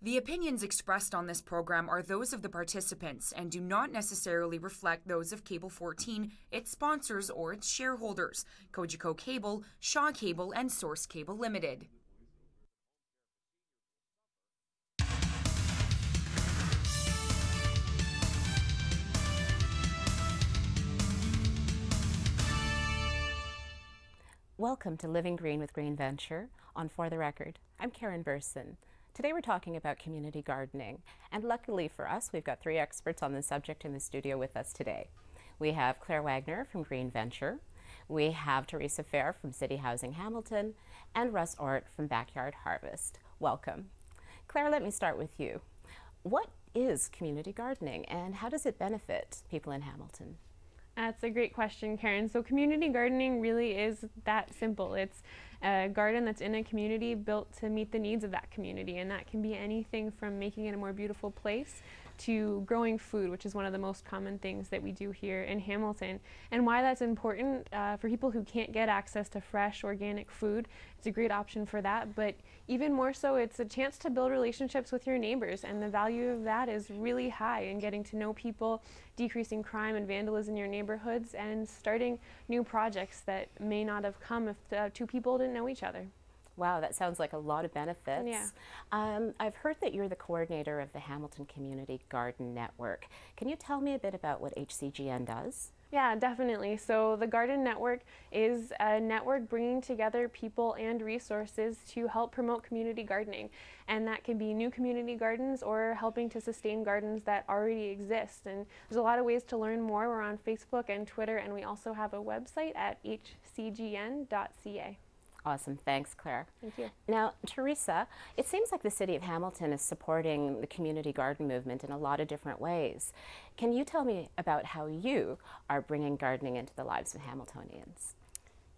The opinions expressed on this program are those of the participants and do not necessarily reflect those of Cable 14, its sponsors, or its shareholders, Cogeco Cable, Shaw Cable, and Source Cable Limited. Welcome to Living Green with Green Venture on For the Record. I'm Karen Burson. Today we're talking about community gardening, and luckily for us, we've got three experts on the subject in the studio with us today. We have Claire Wagner from Green Venture, we have Teresa Fair from City Housing Hamilton, and Russ Ort from Backyard Harvest. Welcome. Claire, let me start with you. What is community gardening, and how does it benefit people in Hamilton? That's a great question, Karen. So community gardening really is that simple. It's a garden that's in a community built to meet the needs of that community, and that can be anything from making it a more beautiful place to growing food, which is one of the most common things that we do here in Hamilton. And why that's important for people who can't get access to fresh organic food, it's a great option for that, but even more so, it's a chance to build relationships with your neighbors, and the value of that is really high in getting to know people, decreasing crime and vandalism in your neighborhoods, and starting new projects that may not have come if two people didn't know each other. Wow, that sounds like a lot of benefits. Yeah. I've heard that you're the coordinator of the Hamilton Community Garden Network. Can you tell me a bit about what HCGN does? Yeah, definitely. So the Garden Network is a network bringing together people and resources to help promote community gardening. And that can be new community gardens or helping to sustain gardens that already exist. And there's a lot of ways to learn more. We're on Facebook and Twitter, and we also have a website at hcgn.ca. Awesome. Thanks, Claire. Thank you. Now, Teresa, it seems like the City of Hamilton is supporting the community garden movement in a lot of different ways. Can you tell me about how you are bringing gardening into the lives of Hamiltonians?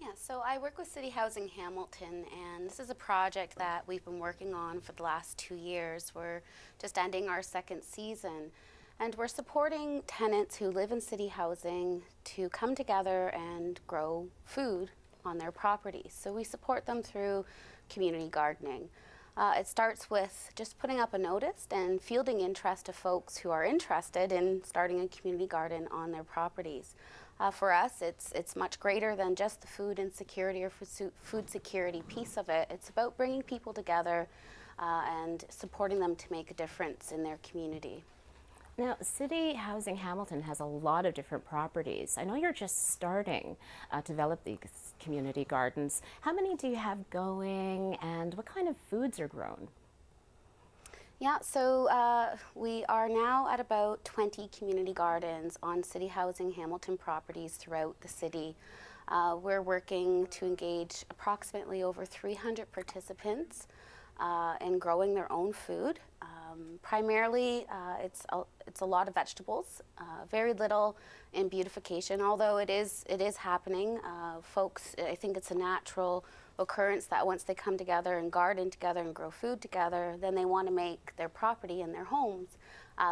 Yeah, so I work with City Housing Hamilton, and this is a project that we've been working on for the last 2 years. We're just ending our second season, and we're supporting tenants who live in city housing to come together and grow food on their properties. So we support them through community gardening. It starts with just putting up a notice and fielding interest of folks who are interested in starting a community garden on their properties. For us, it's much greater than just the food insecurity or food security piece of it. It's about bringing people together and supporting them to make a difference in their community. Now, City Housing Hamilton has a lot of different properties. I know you're just starting to develop these community gardens. How many do you have going, and what kind of foods are grown? Yeah, so we are now at about 20 community gardens on City Housing Hamilton properties throughout the city. We're working to engage approximately over 300 participants in growing their own food. Primarily, it's a lot of vegetables, very little in beautification, although it is happening. Folks, I think it's a natural occurrence that once they come together and garden together and grow food together, then they want to make their property and their homes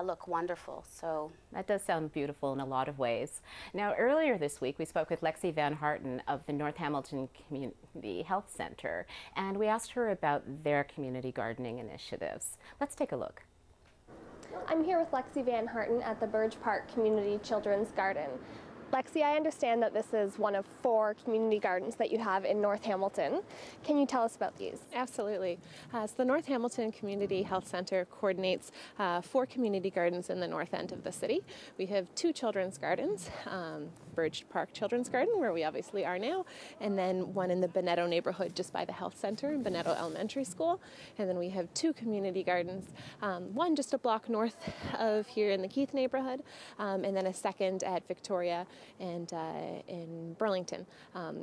look wonderful. So that does sound beautiful in a lot of ways. Now, earlier this week, we spoke with Lexi Van Harten of the North Hamilton Community Health Center, and we asked her about their community gardening initiatives. Let's take a look. I'm here with Lexi Van Harten at the Burge Park Community Children's Garden. Lexi, I understand that this is one of 4 community gardens that you have in North Hamilton. Can you tell us about these? Absolutely. So the North Hamilton Community Health Center coordinates 4 community gardens in the north end of the city. We have 2 children's gardens, Burge Park Children's Garden, where we obviously are now, and then one in the Bonetto neighborhood just by the health center in Bonetto Elementary School. And then we have 2 community gardens, one just a block north of here in the Keith neighborhood, and then a second at Victoria and in Burlington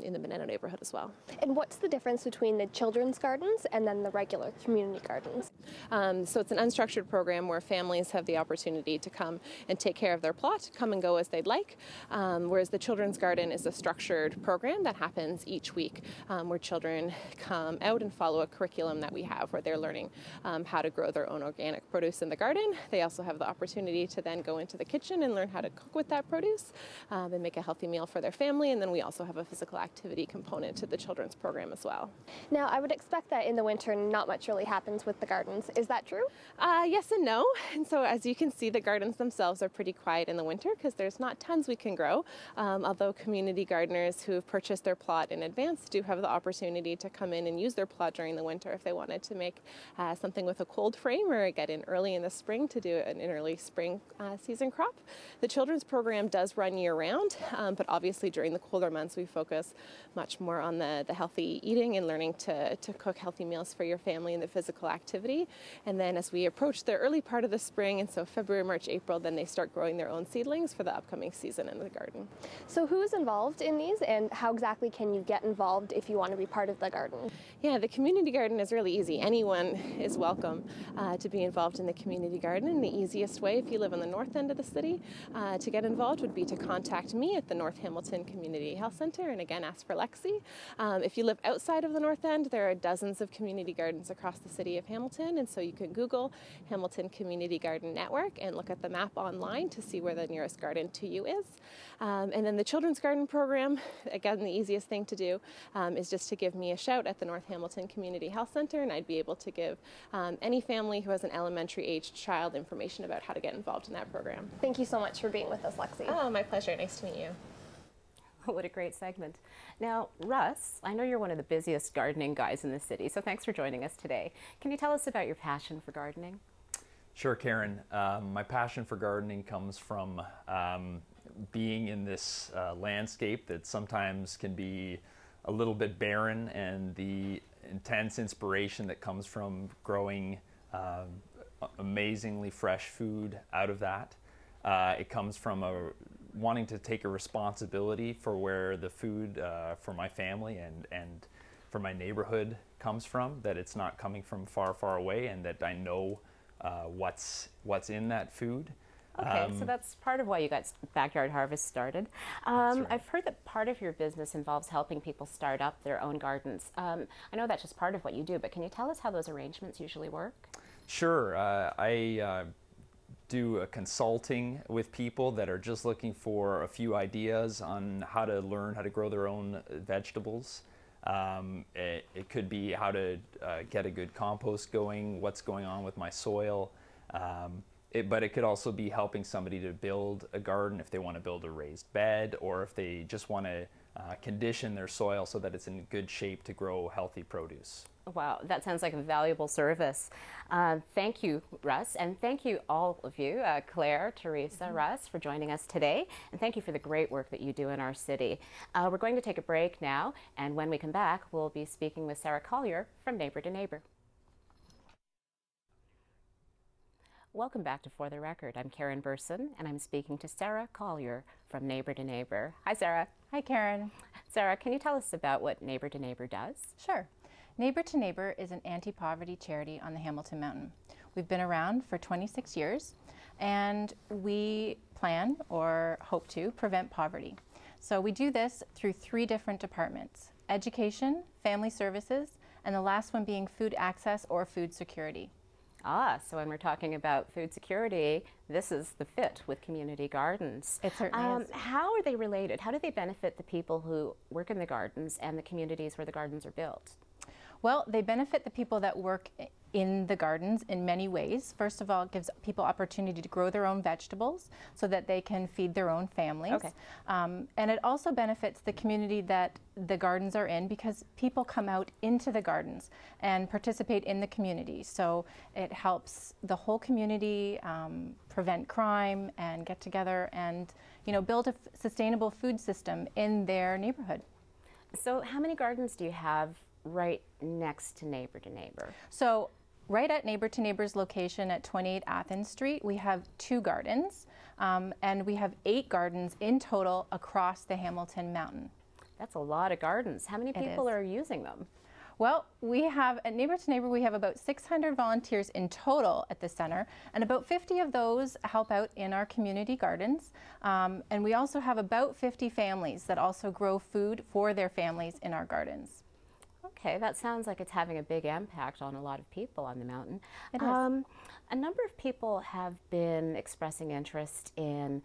in the Bonetto neighborhood as well. And what's the difference between the children's gardens and then the regular community gardens? So it's an unstructured program where families have the opportunity to come and take care of their plot, come and go as they'd like, whereas the children's garden is a structured program that happens each week where children come out and follow a curriculum that we have where they're learning how to grow their own organic produce in the garden. They also have the opportunity to then go into the kitchen and learn how to cook with that produce. and make a healthy meal for their family. And then we also have a physical activity component to the children's program as well. Now, I would expect that in the winter not much really happens with the gardens. Is that true? Yes and no. And so as you can see, the gardens themselves are pretty quiet in the winter because there's not tons we can grow. Although community gardeners who have purchased their plot in advance do have the opportunity to come in and use their plot during the winter if they wanted to make something with a cold frame or get in early in the spring to do an early spring season crop. The children's program does run year-round, but obviously during the colder months we focus much more on the healthy eating and learning to cook healthy meals for your family and the physical activity. And then as we approach the early part of the spring, and so February, March, April, then they start growing their own seedlings for the upcoming season in the garden. So who's involved in these, and how exactly can you get involved if you want to be part of the garden? Yeah, the community garden is really easy. Anyone is welcome to be involved in the community garden. And the easiest way, if you live on the north end of the city, to get involved would be to contact me at the North Hamilton Community Health Center, and again, ask for Lexi. If you live outside of the north end, there are dozens of community gardens across the city of Hamilton, and so you can Google Hamilton Community Garden Network and look at the map online to see where the nearest garden to you is. And then the Children's Garden Program, again, the easiest thing to do is just to give me a shout at the North Hamilton Community Health Center, and I'd be able to give any family who has an elementary aged child information about how to get involved in that program. Thank you so much for being with us, Lexi. Oh, my pleasure. Nice to meet you. What a great segment. Now, Russ, I know you're one of the busiest gardening guys in the city, so thanks for joining us today. Can you tell us about your passion for gardening? Sure, Karen. My passion for gardening comes from being in this landscape that sometimes can be a little bit barren, and the intense inspiration that comes from growing amazingly fresh food out of that. It comes from wanting to take a responsibility for where the food for my family and for my neighborhood comes from, that it's not coming from far, far away, and that I know what's in that food. Okay, so that's part of why you got Backyard Harvest started. Right. I've heard that part of your business involves helping people start up their own gardens. I know that's just part of what you do, but can you tell us how those arrangements usually work? Sure. I do a consulting with people that are just looking for a few ideas on how to learn how to grow their own vegetables. It could be how to get a good compost going, what's going on with my soil. But it could also be helping somebody to build a garden if they want to build a raised bed, or if they just want to condition their soil so that it's in good shape to grow healthy produce. Wow, that sounds like a valuable service. Thank you, Russ, and thank you all of you, Claire, Teresa, Russ, for joining us today, and thank you for the great work that you do in our city. We're going to take a break now, and when we come back, we'll be speaking with Sarah Collier from Neighbor to Neighbor. Welcome back to For the Record. I'm Karen Burson, and I'm speaking to Sarah Collier from Neighbor to Neighbor. Hi, Sarah. Hi, Karen. Sarah, can you tell us about what Neighbor to Neighbor does? Sure. Neighbor to Neighbor is an anti-poverty charity on the Hamilton Mountain. We've been around for 26 years, and we plan or hope to prevent poverty. So we do this through 3 different departments: education, family services, and the last one being food access or food security. So when we're talking about food security, this is the fit with community gardens. It certainly is. How are they related? How do they benefit the people who work in the gardens and the communities where the gardens are built? Well, they benefit the people that work in the gardens in many ways. First of all, it gives people opportunity to grow their own vegetables so that they can feed their own families. Okay. And it also benefits the community that the gardens are in, because people come out into the gardens and participate in the community. So it helps the whole community prevent crime and get together and, build a sustainable food system in their neighborhood. So how many gardens do you have right next to Neighbor to Neighbor? So right at Neighbor to Neighbor's location at 28 Athens Street, we have 2 gardens, and we have 8 gardens in total across the Hamilton Mountain. That's a lot of gardens. How many people are using them? Well, we have at Neighbor to Neighbor, we have about 600 volunteers in total at the center, and about 50 of those help out in our community gardens. And we also have about 50 families that also grow food for their families in our gardens. Okay, that sounds like it's having a big impact on a lot of people on the mountain. It is. A number of people have been expressing interest in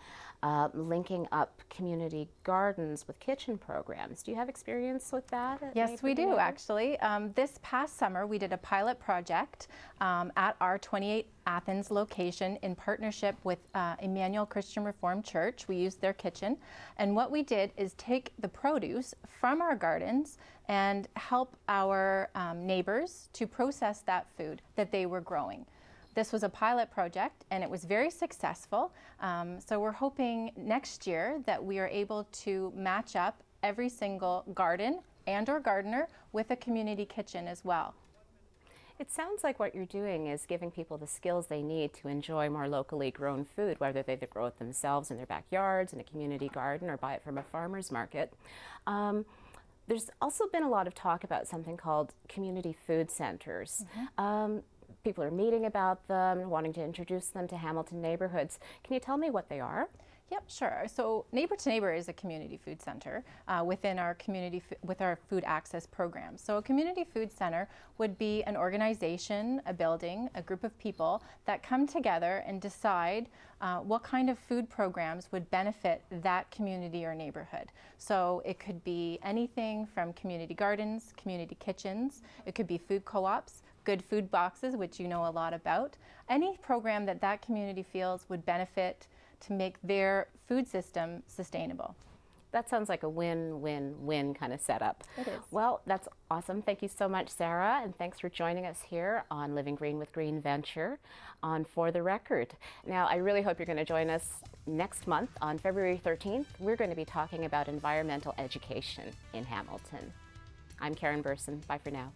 linking up community gardens with kitchen programs. Do you have experience with that? Yes, we do actually. This past summer we did a pilot project at our 28 Athens location in partnership with Emmanuel Christian Reformed Church. We used their kitchen, and what we did is take the produce from our gardens and help our neighbors to process that food that they were growing. This was a pilot project and it was very successful. So we're hoping next year that we are able to match up every single garden and or gardener with a community kitchen as well. It sounds like what you're doing is giving people the skills they need to enjoy more locally grown food, whether they grow it themselves in their backyards, in a community garden, or buy it from a farmer's market. There's also been a lot of talk about something called community food centers. People are meeting about them, wanting to introduce them to Hamilton neighborhoods. Can you tell me what they are? Yep, sure. So Neighbor to Neighbor is a community food center within our with our food access program. So a community food center would be an organization, a building, a group of people that come together and decide what kind of food programs would benefit that community or neighborhood. So it could be anything from community gardens, community kitchens, it could be food co-ops, good food boxes, which you know a lot about. Any program that that community feels would benefit to make their food system sustainable. That sounds like a win-win-win kind of setup. It is. Well, that's awesome. Thank you so much, Sarah, and thanks for joining us here on Living Green with Green Venture on For the Record. Now, I really hope you're going to join us next month on February 13th. We're going to be talking about environmental education in Hamilton. I'm Karen Burson. Bye for now.